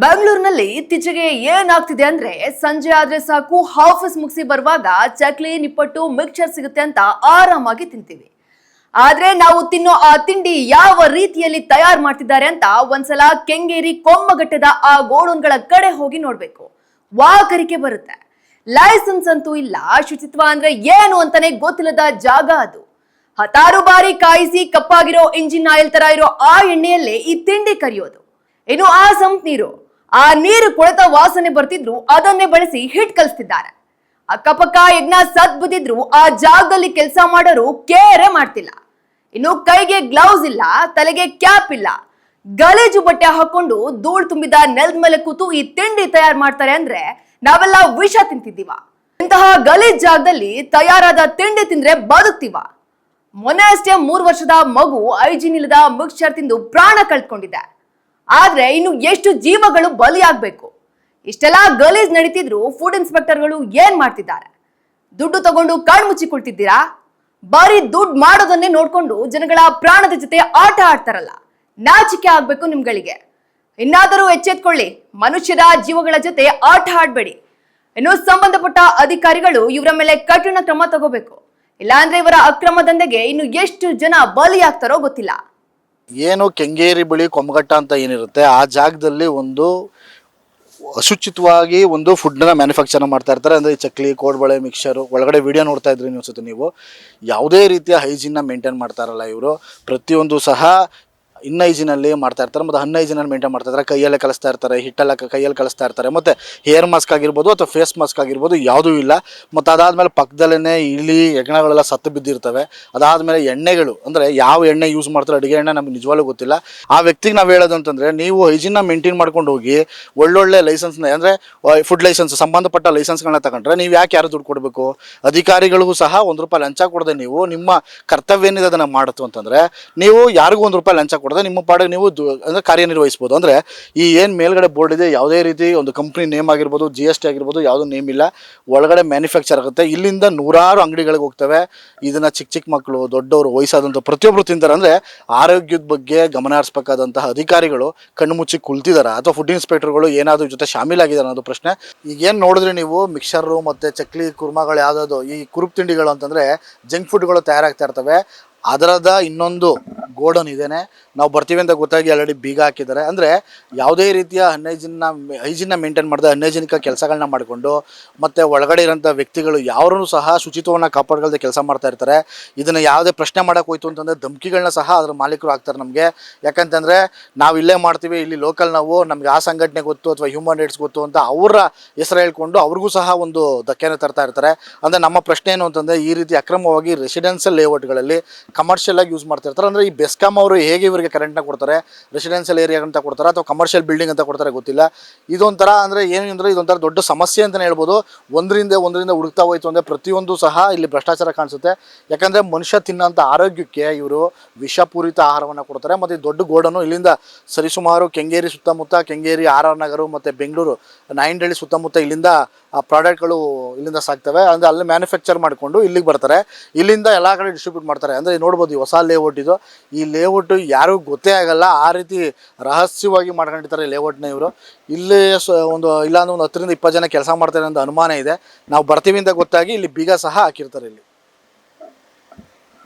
ಬೆಂಗಳೂರಿನಲ್ಲಿ ಇತ್ತೀಚೆಗೆ ಏನಾಗ್ತಿದೆ ಅಂದ್ರೆ ಸಂಜೆ ಆದ್ರೆ ಸಾಕು ಆಫೀಸ್ ಮುಗಿಸಿ ಬರುವಾಗ ಚಕ್ಲಿ ನಿಪ್ಪಟ್ಟು ಮಿಕ್ಸರ್ ಸಿಗುತ್ತೆ ಅಂತ ಆರಾಮಾಗಿ ತಿಂತೀವಿ. ಆದ್ರೆ ನಾವು ತಿನ್ನೋ ಆ ತಿಂಡಿ ಯಾವ ರೀತಿಯಲ್ಲಿ ತಯಾರು ಮಾಡ್ತಿದ್ದಾರೆ ಅಂತ ಒಂದ್ಸಲ ಕೆಂಗೇರಿ ಕೊಮ್ಮಘಟ್ಟದ ಆ ಗೋಡೌನ್ಗಳ ಕಡೆ ಹೋಗಿ ನೋಡ್ಬೇಕು. ವಾಕರಿಕೆ ಬರುತ್ತೆ. ಲೈಸೆನ್ಸ್ ಅಂತೂ ಇಲ್ಲ, ಶುಚಿತ್ವ ಅಂದ್ರೆ ಏನು ಅಂತಾನೆ ಗೊತ್ತಿಲ್ಲದ ಜಾಗ ಅದು. ಹತ್ತಾರು ಬಾರಿ ಕಾಯಿಸಿ ಕಪ್ಪಾಗಿರೋ ಇಂಜಿನ್ ಆಯಿಲ್ ತರ ಇರೋ ಆ ಎಣ್ಣೆಯಲ್ಲೇ ಈ ತಿಂಡಿ ಕರಿಯೋದು. ಇನ್ನು ಆ ಸಂಪ್ ನೀರು, ಆ ನೀರು ಕೊಳೆತ ವಾಸನೆ ಬರ್ತಿದ್ರು ಅದನ್ನೇ ಬಳಸಿ ಹಿಟ್ ಕಲಿಸ್ತಿದ್ದಾರೆ. ಅಕ್ಕಪಕ್ಕ ಯಜ್ಞ ಸತ್ ಬಿದ್ದಿದ್ರು ಆ ಜಾಗದಲ್ಲಿ ಕೆಲಸ ಮಾಡೋರು ಕೇರೆ ಮಾಡ್ತಿಲ್ಲ. ಇನ್ನು ಕೈಗೆ ಗ್ಲೌಸ್ ಇಲ್ಲ, ತಲೆಗೆ ಕ್ಯಾಪ್ ಇಲ್ಲ, ಗಲೀಜು ಬಟ್ಟೆ ಹಾಕೊಂಡು ಧೂಳು ತುಂಬಿದ ನೆಲದ ಮೇಲೆ ಕೂತು ಈ ತಿಂಡಿ ತಯಾರು ಮಾಡ್ತಾರೆ ಅಂದ್ರೆ ನಾವೆಲ್ಲ ವಿಷ ತಿಂತಿದ್ದೀವ? ಇಂತಹ ಗಲೀಜ್ ಜಾಗದಲ್ಲಿ ತಯಾರಾದ ತಿಂಡಿ ತಿಂದ್ರೆ ಬದುಕ್ತೀವ? ಮೊನ್ನೆ ಅಷ್ಟೇ 3 ವರ್ಷದ ಮಗು ಐಜಿನ್ ಇಲ್ಲದ ಮಿಕ್ಸ್ಚರ್ ತಿಂದು ಪ್ರಾಣ ಕಳ್ಕೊಂಡಿದೆ. ಆದ್ರೆ ಇನ್ನು ಎಷ್ಟು ಜೀವಗಳು ಬಲಿಯಾಗಬೇಕು? ಇಷ್ಟೆಲ್ಲ ಗಲೀಜ್ ನಡೀತಿದ್ರು ಫುಡ್ ಇನ್ಸ್ಪೆಕ್ಟರ್ಗಳು ಏನ್ ಮಾಡ್ತಿದ್ದಾರೆ? ದುಡ್ಡು ತಗೊಂಡು ಕಣ್ ಮುಚ್ಚಿಕೊಳ್ತಿದ್ದೀರಾ? ಬರೀ ದುಡ್ಡು ಮಾಡೋದನ್ನೇ ನೋಡ್ಕೊಂಡು ಜನಗಳ ಪ್ರಾಣದ ಜೊತೆ ಆಟ ಆಡ್ತಾರಲ್ಲ, ನಾಚಿಕೆ ಆಗ್ಬೇಕು ನಿಮ್ಗಳಿಗೆ. ಇನ್ನಾದರೂ ಎಚ್ಚೆತ್ಕೊಳ್ಳಿ, ಮನುಷ್ಯರ ಜೀವಗಳ ಜೊತೆ ಆಟ ಆಡ್ಬೇಡಿ. ಇನ್ನು ಸಂಬಂಧಪಟ್ಟ ಅಧಿಕಾರಿಗಳು ಇವರ ಮೇಲೆ ಕಠಿಣ ಕ್ರಮ ತಗೋಬೇಕು. ಇಲ್ಲಾಂದ್ರೆ ಇವರ ಅಕ್ರಮ ದಂಧೆಗೆ ಇನ್ನು ಎಷ್ಟು ಜನ ಬಲಿಯಾಗ್ತಾರೋ ಗೊತ್ತಿಲ್ಲ. ಏನು ಕೆಂಗೇರಿ ಬಳಿ ಕೊಮ್ಮಘಟ್ಟ ಅಂತ ಏನಿರುತ್ತೆ ಆ ಜಾಗದಲ್ಲಿ ಒಂದು ಅಶುಚಿತವಾಗಿ ಒಂದು ಫುಡ್ನ ಮ್ಯಾನುಫ್ಯಾಕ್ಚರ್ ಮಾಡ್ತಾ ಇರ್ತಾರೆ. ಅಂದರೆ ಚಕ್ಲಿ, ಕೋಡ್ಬಳೆ, ಮಿಕ್ಸರು ಒಳಗಡೆ ವಿಡಿಯೋ ನೋಡ್ತಾ ಇದ್ರಿ ನೀವು ನೀವು ಯಾವುದೇ ರೀತಿಯ ಹೈಜೀನ್ನ ಮೇಂಟೈನ್ ಮಾಡ್ತಾ ಇರಲ್ಲ ಇವರು. ಪ್ರತಿಯೊಂದು ಸಹ ಇನ್ಹೈಜಿನಲ್ಲಿ ಮಾಡ್ತಾ ಇರ್ತಾರೆ ಮತ್ತು ಅನ್ಹೈಜಿನಲ್ಲಿ ಮೇಂಟೈನ್ ಮಾಡ್ತಾ ಇರ್ತಾರೆ. ಕೈಯಲ್ಲೇ ಕಲಿಸ್ತಾ ಇರ್ತಾರೆ, ಹಿಟ್ಟೆಲ್ಲ ಕೈಯಲ್ಲಿ ಕಲಿಸ್ತಾ ಇರ್ತಾರೆ. ಮತ್ತು ಹೇರ್ ಮಾಸ್ಕ್ ಆಗಿರ್ಬೋದು ಅಥವಾ ಫೇಸ್ ಮಾಸ್ಕ್ ಆಗಿರ್ಬೋದು ಯಾವುದೂ ಇಲ್ಲ. ಮತ್ತು ಅದಾದಮೇಲೆ ಪಕ್ಕದಲ್ಲೇ ಇಲಿ ಹೆಗ್ಣಗಳೆಲ್ಲ ಸತ್ತು ಬಿದ್ದಿರ್ತವೆ. ಅದಾದಮೇಲೆ ಎಣ್ಣೆಗಳು, ಅಂದರೆ ಯಾವ ಎಣ್ಣೆ ಯೂಸ್ ಮಾಡ್ತಾರೆ ಅಡುಗೆ ಎಣ್ಣೆ ನಮಗೆ ನಿಜವಾಗ್ಲೂ ಗೊತ್ತಿಲ್ಲ. ಆ ವ್ಯಕ್ತಿಗೆ ನಾವು ಹೇಳೋದು ಅಂತಂದರೆ, ನೀವು ಹೈಜಿನ್ನ ಮೇಂಟೈನ್ ಮಾಡ್ಕೊಂಡು ಹೋಗಿ ಒಳ್ಳೊಳ್ಳೆ ಲೈಸೆನ್ಸ್ನ, ಅಂದರೆ ಫುಡ್ ಲೈಸೆನ್ಸ್ ಸಂಬಂಧಪಟ್ಟ ಲೈಸೆನ್ಸ್ಗಳನ್ನ ತಗೊಂಡ್ರೆ ನೀವು ಯಾಕೆ ಯಾರು ದುಡ್ಡು ಕೊಡಬೇಕು? ಅಧಿಕಾರಿಗಳಿಗೂ ಸಹ ₹1 ಲಂಚ ಕೊಡದೆ ನೀವು ನಿಮ್ಮ ಕರ್ತವ್ಯ ಏನಿದೆ ಅದನ್ನು ಮಾಡುತ್ತು ಅಂತಂದರೆ ನೀವು ಯಾರಿಗೂ ₹1 ಲಂಚ ಕೊಡದೆ ನಿಮ್ಮ ಪಾಡಿಗೆ ನೀವು ಅಂದರೆ ಕಾರ್ಯನಿರ್ವಹಿಸ್ಬೋದು. ಅಂದರೆ ಈ ಏನು ಮೇಲ್ಗಡೆ ಬೋರ್ಡ್ ಇದೆ, ಯಾವುದೇ ರೀತಿ ಒಂದು ಕಂಪ್ನಿ ನೇಮ್ ಆಗಿರ್ಬೋದು, GST ಆಗಿರ್ಬೋದು, ಯಾವುದೂ ನೇಮ್ ಇಲ್ಲ. ಒಳಗಡೆ ಮ್ಯಾನುಫ್ಯಾಕ್ಚರ್ ಆಗುತ್ತೆ. ಇಲ್ಲಿಂದ ನೂರಾರು ಅಂಗಡಿಗಳಿಗೆ ಹೋಗ್ತವೆ. ಇದನ್ನು ಚಿಕ್ಕ ಮಕ್ಕಳು, ದೊಡ್ಡವರು, ವಯಸ್ಸಾದಂಥ ಪ್ರತಿಯೊಬ್ಬರು ತಿಂತಾರೆ. ಅಂದರೆ ಆರೋಗ್ಯದ ಬಗ್ಗೆ ಗಮನ ಹರಿಸಬೇಕಾದಂತಹ ಅಧಿಕಾರಿಗಳು ಕಣ್ಣು ಮುಚ್ಚಿ ಕುಳಿತಿದ್ದಾರೆ ಅಥವಾ ಫುಡ್ ಇನ್ಸ್ಪೆಕ್ಟರ್ಗಳು ಏನಾದರೂ ಜೊತೆ ಶಾಮೀಲಾಗಿದ್ದಾರೆ ಅನ್ನೋದು ಪ್ರಶ್ನೆ. ಈಗೇನು ನೋಡಿದ್ರೆ ನೀವು ಮಿಕ್ಸರು ಮತ್ತು ಚಕ್ಲಿ, ಕುರ್ಮಾಗಳು ಯಾವುದಾದ್ರು ಈ ಕುರುಪ್ ತಿಂಡಿಗಳು ಅಂತಂದರೆ ಜಂಕ್ ಫುಡ್ಗಳು ತಯಾರಾಗ್ತಾ ಇರ್ತವೆ. ಅದರದ ಇನ್ನೊಂದು ಗೋಡನ್ ಇದೇನೆ. ನಾವು ಬರ್ತೀವಿ ಅಂತ ಗೊತ್ತಾಗಿ ಆಲ್ರೆಡಿ ಬೀಗ ಹಾಕಿದ್ದಾರೆ. ಅಂದರೆ ಯಾವುದೇ ರೀತಿಯ ಹೈಜಿನ್ನ ಮೇಂಟೈನ್ ಮಾಡಿದೆ ಅನ್ಹೈಜಿನಿಕ ಕೆಲಸಗಳನ್ನ ಮಾಡಿಕೊಂಡು ಮತ್ತು ಒಳಗಡೆ ಇರೋಂಥ ವ್ಯಕ್ತಿಗಳು ಯಾರೂ ಸಹ ಶುಚಿತ್ವವನ್ನು ಕಾಪಾಡ್ಕೊಳ್ದೆ ಕೆಲಸ ಮಾಡ್ತಾ ಇರ್ತಾರೆ. ಇದನ್ನು ಯಾವುದೇ ಪ್ರಶ್ನೆ ಮಾಡೋಕೆ ಹೋಯ್ತು ಅಂತಂದರೆ ಧಮಕಿಗಳನ್ನ ಸಹ ಅದರ ಮಾಲೀಕರು ಆಗ್ತಾರೆ ನಮಗೆ. ಯಾಕಂತಂದರೆ ನಾವು ಇಲ್ಲೇ ಮಾಡ್ತೀವಿ, ಇಲ್ಲಿ ಲೋಕಲ್ ನಾವು, ನಮಗೆ ಆ ಸಂಘಟನೆ ಗೊತ್ತು ಅಥವಾ ಹ್ಯೂಮನ್ ರೈಟ್ಸ್ ಗೊತ್ತು ಅಂತ ಅವರ ಹೆಸರು ಹೇಳ್ಕೊಂಡು ಅವ್ರಿಗೂ ಸಹ ಒಂದು ಧಕ್ಕೆನ ತರ್ತಾ ಇರ್ತಾರೆ. ಅಂದರೆ ನಮ್ಮ ಪ್ರಶ್ನೆ ಏನು ಅಂತಂದರೆ, ಈ ರೀತಿ ಅಕ್ರಮವಾಗಿ ರೆಸಿಡೆನ್ಷಿಯಲ್ ಲೇಔಟ್ಗಳಲ್ಲಿ ಕಮರ್ಷಿಯಲ್ ಆಗಿ ಯೂಸ್ ಮಾಡ್ತಾ ಇರ್ತಾರೆ. ಅಂದರೆ ಈ ಬೆಸ್ಕಾಂ ಅವರು ಹೇಗೆ ಇವರಿಗೆ ಕರೆಂಟ್ನ ಕೊಡ್ತಾರೆ, ರೆಸಿಡೆನ್ಷಿಯಲ್ ಏರಿಯಾ ಅಂತ ಕೊಡ್ತಾರೆ ಅಥವಾ ಕಮರ್ಷಿಯಲ್ ಬಿಲ್ಡಿಂಗ್ ಅಂತ ಕೊಡ್ತಾರೆ ಗೊತ್ತಿಲ್ಲ. ಇದೊಂಥರ ಅಂದರೆ ಏನು ಅಂದರೆ ಇದೊಂಥರ ದೊಡ್ಡ ಸಮಸ್ಯೆ ಅಂತಲೇ ಹೇಳ್ಬೋದು. ಒಂದರಿಂದ ಹುಡುಕ್ತಾ ಹೋಯ್ತು ಅಂದರೆ ಪ್ರತಿಯೊಂದು ಸಹ ಇಲ್ಲಿ ಭ್ರಷ್ಟಾಚಾರ ಕಾಣಿಸುತ್ತೆ. ಯಾಕಂದರೆ ಮನುಷ್ಯ ತಿನ್ನೋಂಥ ಆರೋಗ್ಯಕ್ಕೆ ಇವರು ವಿಷಪೂರಿತ ಆಹಾರವನ್ನು ಕೊಡ್ತಾರೆ. ಮತ್ತು ಈ ದೊಡ್ಡ ಗೋಡನು ಇಲ್ಲಿಂದ ಸರಿಸುಮಾರು ಕೆಂಗೇರಿ ಸುತ್ತಮುತ್ತ, ಕೆಂಗೇರಿ RR ನಗರ ಮತ್ತು ಬೆಂಗಳೂರು ನಾಯಂಡಹಳ್ಳಿ ಸುತ್ತಮುತ್ತ ಇಲ್ಲಿಂದ ಆ ಪ್ರಾಡಕ್ಟ್ಗಳು ಇಲ್ಲಿಂದ ಸಾಕ್ತವೆ. ಅಂದರೆ ಅಲ್ಲಿ ಮ್ಯಾನುಫ್ಯಾಕ್ಚರ್ ಮಾಡಿಕೊಂಡು ಇಲ್ಲಿಗೆ ಬರ್ತಾರೆ, ಇಲ್ಲಿಂದ ಎಲ್ಲ ಕಡೆ ಡಿಸ್ಟ್ರಿಬ್ಯೂಟ್ ಮಾಡ್ತಾರೆ. ಅಂದರೆ ನೋಡ್ಬೋದು ಈ ಹೊಸ ಲೇಔಟ್ ಇದು. ಈ ಲೇಔಟು ಯಾರಿಗೂ ಗೊತ್ತೇ ಆಗಲ್ಲ, ಆ ರೀತಿ ರಹಸ್ಯವಾಗಿ ಮಾಡ್ಕೊಂಡಿರ್ತಾರೆ ಲೇಔಟ್ನ ಇವರು. ಇಲ್ಲಿ ಒಂದು ಇಲ್ಲಾಂದ್ರೆ ಒಂದು 10ರಿಂದ 20 ಜನ ಕೆಲಸ ಮಾಡ್ತಾರೆ ಅಂತ ಅನುಮಾನ ಇದೆ. ನಾವು ಬರ್ತೀವಿ ಅಂತ ಗೊತ್ತಾಗಿ ಇಲ್ಲಿ ಬೀಗ ಸಹ ಹಾಕಿರ್ತಾರೆ ಇಲ್ಲಿ.